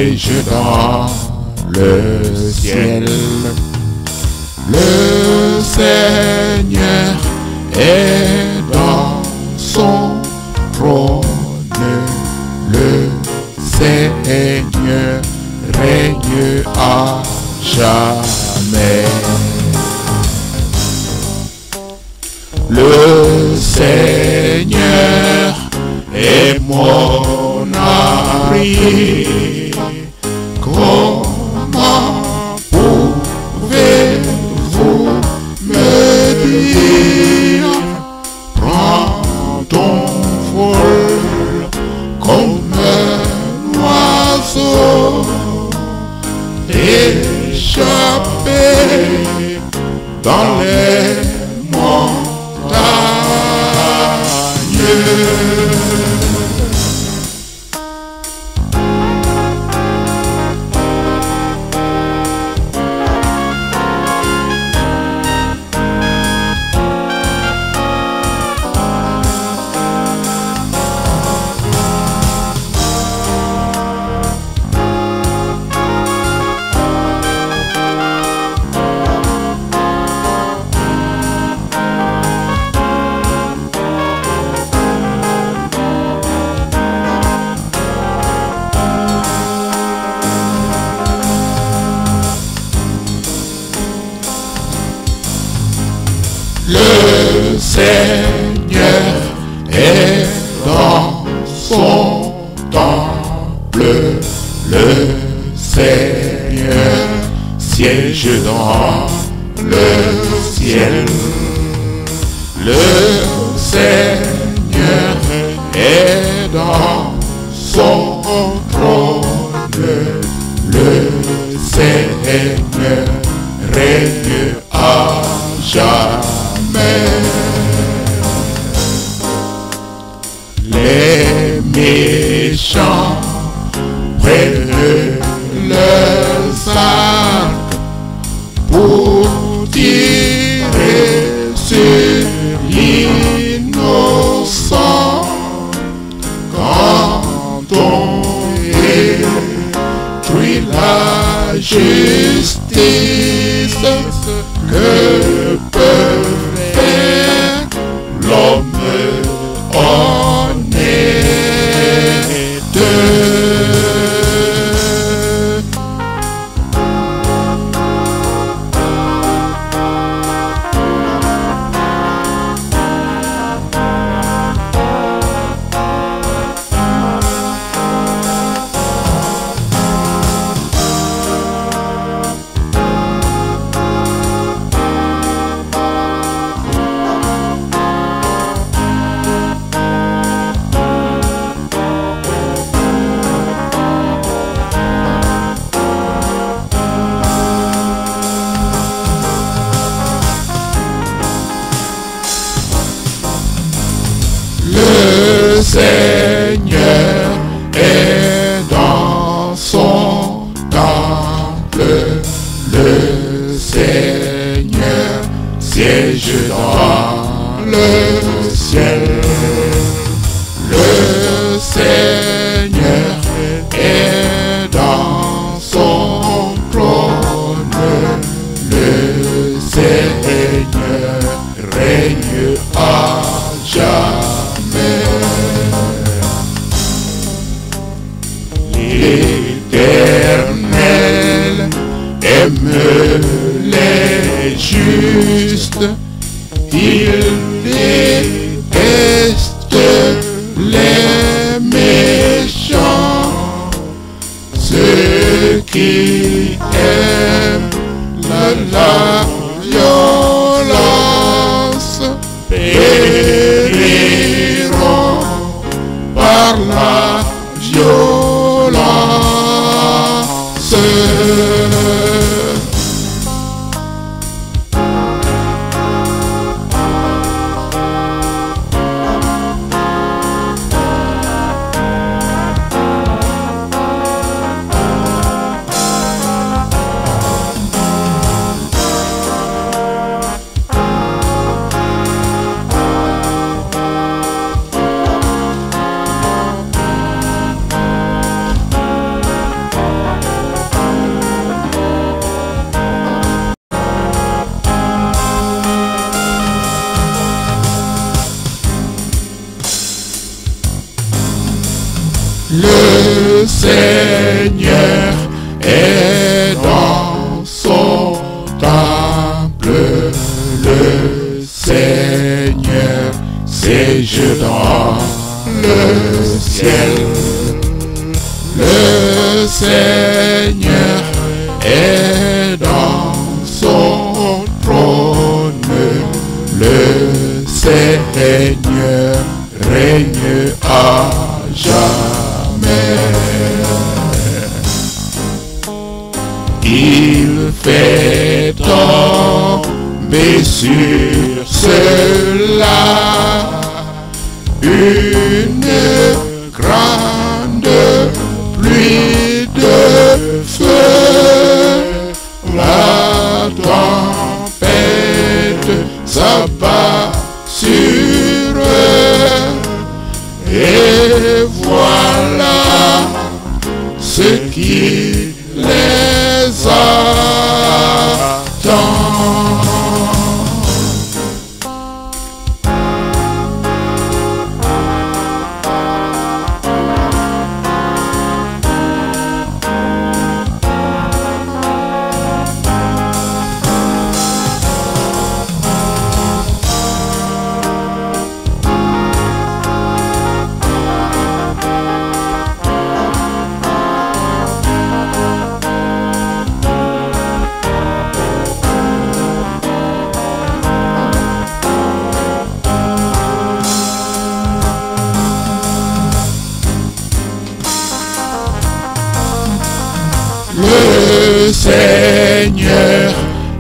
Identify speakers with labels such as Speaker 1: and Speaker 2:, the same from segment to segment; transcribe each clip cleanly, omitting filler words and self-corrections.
Speaker 1: siège dans le ciel. Le Seigneur est dans son trône. Le Seigneur règne à jamais. Le Seigneur est mon abri. Comment pouvez-vous me dire, prends ton vol comme un oiseau, échappé dans les montagnes. Le Seigneur est dans son temple. Le Seigneur siège dans le ciel. Le Seigneur est dans son trône. Le Seigneur règne à jamais. Les méchants prennent leurs arcs pour tirer sur l'innocent. Quand on détruit la justice, que peut faire l'homme honnête? Le Seigneur est dans son temple. Le Seigneur siège dans le ciel. Le Seigneur est dans son trône. Le Seigneur règne à jamais. L'Éternel aime les justes, il déteste les méchants. Ceux qui aiment la violence périront par la violence. Le Seigneur est dans son temple. Le Seigneur séjourne dans le ciel. Le Seigneur est dans son trône. Le Seigneur règne à jamais. Il fait tomber sur ceux-là une grande pluie de feu. La tempête s'abat sur eux. Et voilà ce qui les attend. Le Seigneur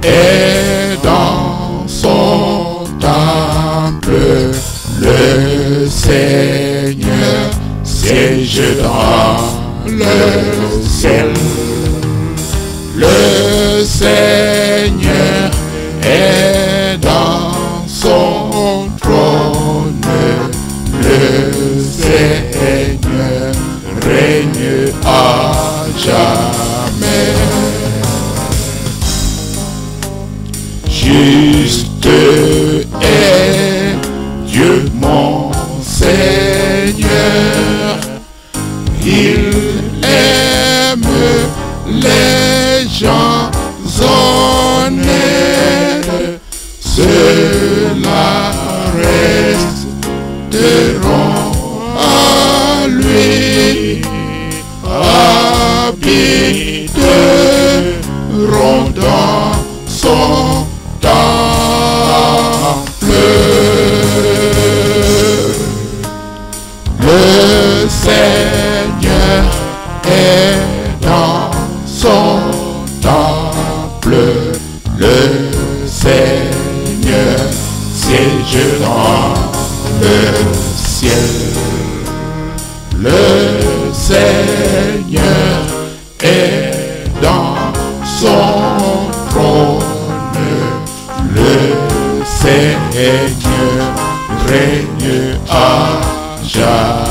Speaker 1: est dans son temple. Le Seigneur siège dans le ciel. Le Seigneur est dans son trône. Le Seigneur règne à jamais. Juste est Dieu mon Seigneur. Il aime les gens honnêtes. Ceux-là resteront à lui. Habiteront dans son temple. Le Seigneur est dans son temple. Le Seigneur siège dans le ciel. Le Seigneur est dans son trône. Le Seigneur règne à jamais.